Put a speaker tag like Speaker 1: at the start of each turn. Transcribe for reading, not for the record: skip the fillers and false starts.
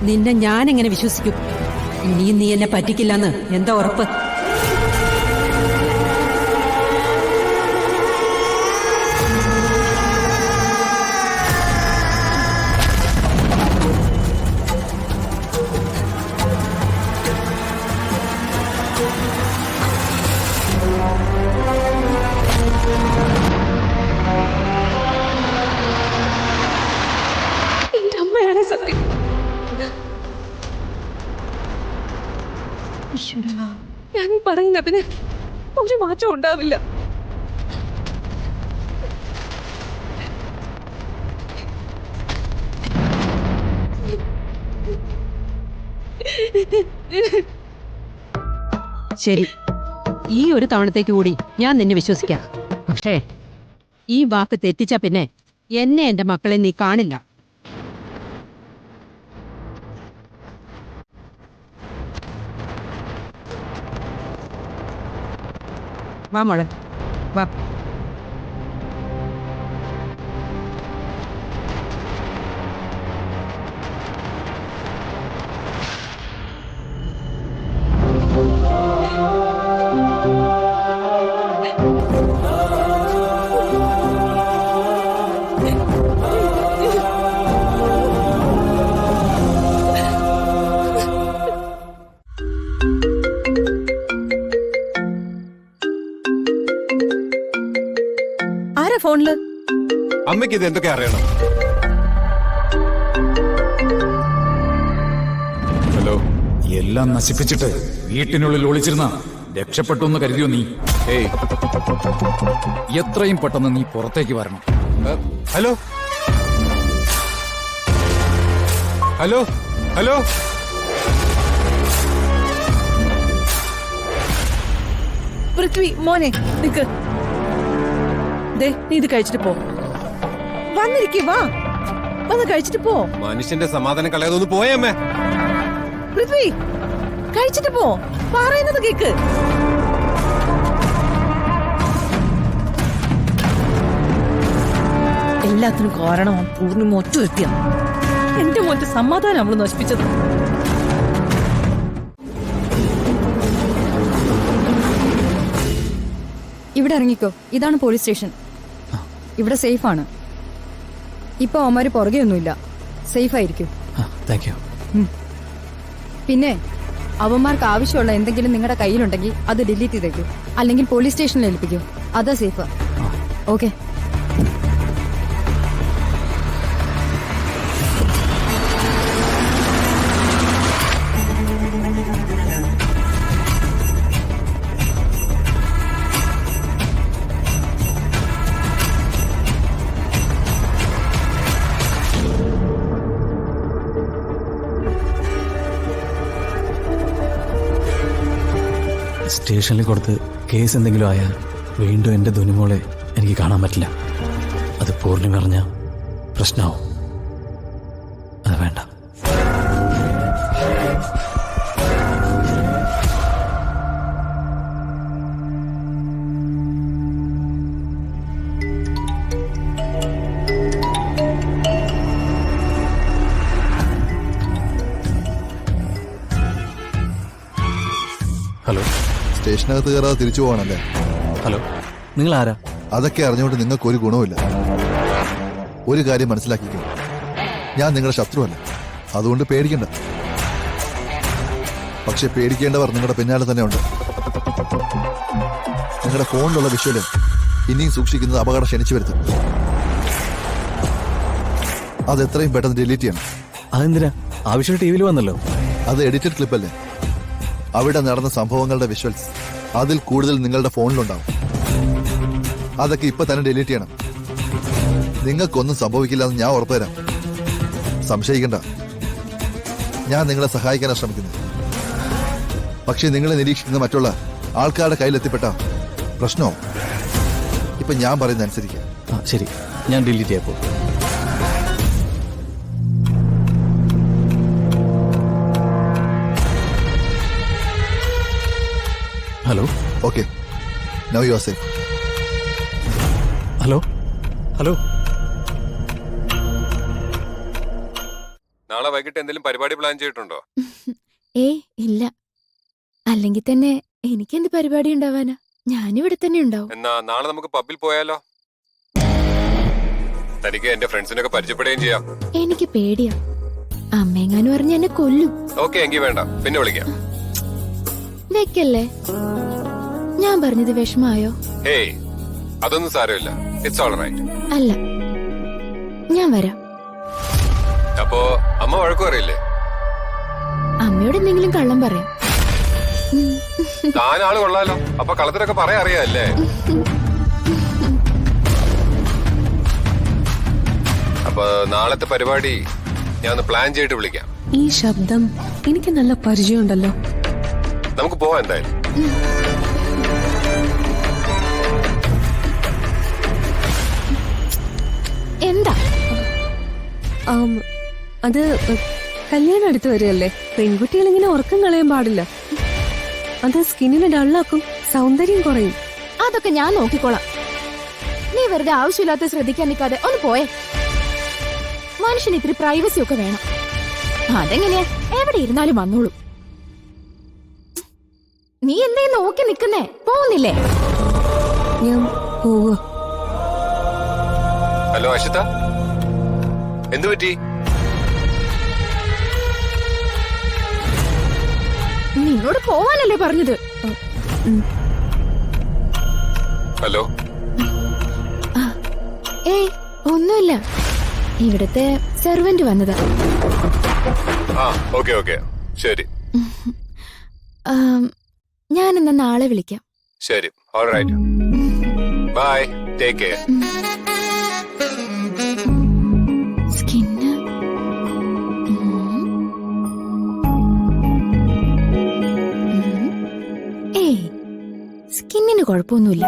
Speaker 1: നിന്നെ ഞാൻ എങ്ങനെ വിശ്വസിക്കും? ഇനിയും നീ എന്നെ പറ്റിക്കില്ലെന്ന് എന്താ ഉറപ്പ്?
Speaker 2: എന്റെ അമ്മയാണ് സത്യം. ഞാൻ പറയുന്നതിന് ഒരു മാറ്റം ഉണ്ടാവില്ല.
Speaker 1: ശരി, ഈ ഒരു തവണത്തേക്ക് കൂടി ഞാൻ നിന്നെ വിശ്വസിക്കാം. പക്ഷേ ഈ വാക്ക് തെറ്റിച്ച പിന്നെ എന്നെ എന്റെ മക്കളെ നീ കാണില്ല. വാ മോളെ, വാ.
Speaker 3: ആരാ ഫോണില്?
Speaker 4: അമ്മയ്ക്ക് ഇത് എന്തൊക്കെ അറിയണം?
Speaker 5: ഹലോ, എല്ലാം നശിപ്പിച്ചിട്ട് വീട്ടിനുള്ളിൽ ഒളിച്ചിരുന്ന രക്ഷപ്പെട്ടു എന്ന് കരുതിയോ നീ?
Speaker 4: ഏയ്,
Speaker 5: എത്രയും പെട്ടെന്ന് നീ പുറത്തേക്ക് വരണം.
Speaker 4: ഹലോ ഹലോ ഹലോ
Speaker 3: പൃഥ്വി മോനെ നിക്ക്. ദേ നീ ഇത് കഴിച്ചിട്ട് പോ. വന്നിരിക്കേ, വാ, വന്ന് കഴിച്ചിട്ട് പോ.
Speaker 4: മനുഷ്യന്റെ സമാധാനം കളയാതൊന്ന് പോയമ്മേ.
Speaker 3: പൃഥ്വി കഴിച്ചിട്ട് പോ, പറയുന്നത് കേക്ക്. എല്ലാത്തിനും കാരണം പൂർണ്ണിമ ഒറ്റ വ്യക്തിയാണ്. എന്റെ മോന്റെ സമാധാനം അവള് നശിപ്പിച്ചത്.
Speaker 6: ഇവിടെ ഇറങ്ങിക്കോ, ഇതാണ് പോലീസ് സ്റ്റേഷൻ. ഇവിടെ സേഫ് ആണ്. ഇപ്പൊ അവന്മാര് പുറകെയൊന്നുമില്ല, സേഫ് ആയിരിക്കും. പിന്നെ അവന്മാർക്ക് ആവശ്യമുള്ള എന്തെങ്കിലും നിങ്ങളുടെ കയ്യിലുണ്ടെങ്കിൽ അത് ഡിലീറ്റ് ചെയ്തേക്കും, അല്ലെങ്കിൽ പോലീസ് സ്റ്റേഷനിൽ ഏൽപ്പിക്കും. അതാ സേഫ്. ഓക്കെ.
Speaker 7: സ്റ്റേഷനിൽ കൊടുത്ത് കേസ് എന്തെങ്കിലും ആയാൽ വീണ്ടും എൻ്റെ ധുനിമോളെ എനിക്ക് കാണാൻ പറ്റില്ല. അത് പൂർണ്ണിമ അറിഞ്ഞാൽ പ്രശ്നമാവും. അത് വേണ്ട. ഹലോ,
Speaker 8: സ്റ്റേഷനകത്ത് കയറാതെ തിരിച്ചു പോവാണല്ലേ?
Speaker 7: ഹലോ, നിങ്ങൾ ആരാ?
Speaker 8: അതൊക്കെ അറിഞ്ഞുകൊണ്ട് നിങ്ങൾക്ക് ഒരു ഗുണവുമില്ല. ഒരു കാര്യം മനസ്സിലാക്കിക്കും, ഞാൻ നിങ്ങളുടെ ശത്രുവല്ല, അതുകൊണ്ട് പേടിക്കണ്ട. പക്ഷെ പേടിക്കേണ്ടവർ നിങ്ങളുടെ പിന്നാലെ തന്നെ ഉണ്ട്. നിങ്ങളുടെ ഫോണിലുള്ള വിഷ്വല് ഇനിയും സൂക്ഷിക്കുന്നത് അപകടം ക്ഷണിച്ചു വരുത്തും. അത് എത്രയും പെട്ടെന്ന് ഡിലീറ്റ് ചെയ്യണം.
Speaker 7: അതെന്തിനാ? ആവശ്യം ടി വിയിൽ വന്നല്ലോ.
Speaker 8: അത് എഡിറ്റഡ് ക്ലിപ്പല്ലേ? അവിടെ നടന്ന സംഭവങ്ങളുടെ വിഷ്വൽസ് അതിൽ കൂടുതൽ നിങ്ങളുടെ ഫോണിലുണ്ടാവും. അതൊക്കെ ഇപ്പൊ തന്നെ ഡിലീറ്റ് ചെയ്യണം. നിങ്ങൾക്കൊന്നും സംഭവിക്കില്ല എന്ന് ഞാൻ ഉറപ്പുതരാം. സംശയിക്കണ്ട, ഞാൻ നിങ്ങളെ സഹായിക്കാനാണ് ശ്രമിക്കുന്നത്. പക്ഷെ നിങ്ങളെ നിരീക്ഷിക്കുന്ന മറ്റുള്ള ആൾക്കാരുടെ കയ്യിലെത്തിപ്പെട്ട പ്രശ്നവും ഇപ്പൊ ഞാൻ പറയുന്ന അനുസരിക്കുക.
Speaker 7: ശരി, ഞാൻ ഡിലീറ്റ് ചെയ്യപ്പോ. Hello.
Speaker 8: Okay, now you are safe.
Speaker 7: Hello hello.
Speaker 4: നാളെ വൈകിട്ട് എന്തെങ്കിലും പരിപാടി പ്ലാൻ ചെയ്തിട്ടുണ്ടോ?
Speaker 9: ഇല്ല. അല്ലെങ്കിൽ തന്നെ എനിക്കെന്ത് പരിപാടി ഉണ്ടാവാനാ? ഞാനിവിടെ തന്നെ ഉണ്ടാവും.
Speaker 4: എന്നാ നാളെ നമുക്ക് പബ്ബിൽ പോയാലോ? തനിക്ക് എന്റെ ഫ്രണ്ട്സിനൊക്കെ പരിചയപ്പെടുകയും ചെയ്യാം.
Speaker 9: എനിക്ക് പേടിയാ. അമ്മയെങ്ങാനും പറഞ്ഞ് എന്നെ കൊല്ലും.
Speaker 4: ഓക്കെ, എങ്കിൽ വേണ്ട, പിന്നെ വിളിക്കാം.
Speaker 9: വെക്കല്ലേ. ഞാൻ പറഞ്ഞത് വിഷമായോ?
Speaker 4: ഹേയ്, അതൊന്നും സാരമില്ല. It's all right.
Speaker 9: അല്ല, ഞാൻ വരാം.
Speaker 4: അപ്പോ അമ്മ വഴക്കു പറയില്ലേ?
Speaker 9: അമ്മയോട് എന്തെങ്കിലും കള്ളം പറയാം.
Speaker 4: താൻ ആള് കൊള്ളാലോ. അപ്പൊ കള്ളത്തിനൊക്കെ പറയാ അറിയാല്ലേ? അപ്പൊ നാളത്തെ പരിപാടി ഞാൻ ഒന്ന് പ്ലാൻ ചെയ്തിട്ട് വിളിക്കാം.
Speaker 2: ഈ ശബ്ദം എനിക്ക് നല്ല പരിചയമുണ്ടല്ലോ.
Speaker 4: നമുക്ക് പോവാം എന്തായാലും.
Speaker 9: എന്താ?
Speaker 2: അത് കല്യാണം അടുത്ത് വരികയല്ലേ. പെൺകുട്ടികൾ ഇങ്ങനെ ഉറക്കം കളയാൻ പാടില്ല. അത് സ്കിന്നിനെ ഡള്ളാക്കും, സൗന്ദര്യം കുറയും.
Speaker 9: അതൊക്കെ ഞാൻ നോക്കിക്കോളാം. നീ വെറുതെ ആവശ്യമില്ലാത്ത ശ്രദ്ധിക്കാൻ നിൽക്കാതെ ഒന്ന് പോയേ. മനുഷ്യന് ഇത്തിരി പ്രൈവസി ഒക്കെ വേണം. അതെങ്ങനെയാ? എവിടെ ഇരുന്നാലും വന്നോളൂ. നീ എന്തേ നോക്കി നിക്കുന്നേ? പോകുന്നില്ലേ?
Speaker 2: ഞാൻ പോവുക.
Speaker 4: ഹലോ അഷിത, എന്തു പറ്റി?
Speaker 9: നിന്നോട് പോവാനല്ലേ പറഞ്ഞത്?
Speaker 4: ഹലോ.
Speaker 9: ഒന്നുമില്ല. ഇവിടുത്തെ സെർവന്റ് വന്നതാ.
Speaker 4: ആ, ഓക്കെ ഓക്കെ, ശരി
Speaker 9: ഞാനെന്നാ നാളെ വിളിക്കാം.
Speaker 4: ശരി, all right. Bye, take care.
Speaker 9: Skin സ്കിന്നിന് കുഴപ്പമൊന്നുമില്ല.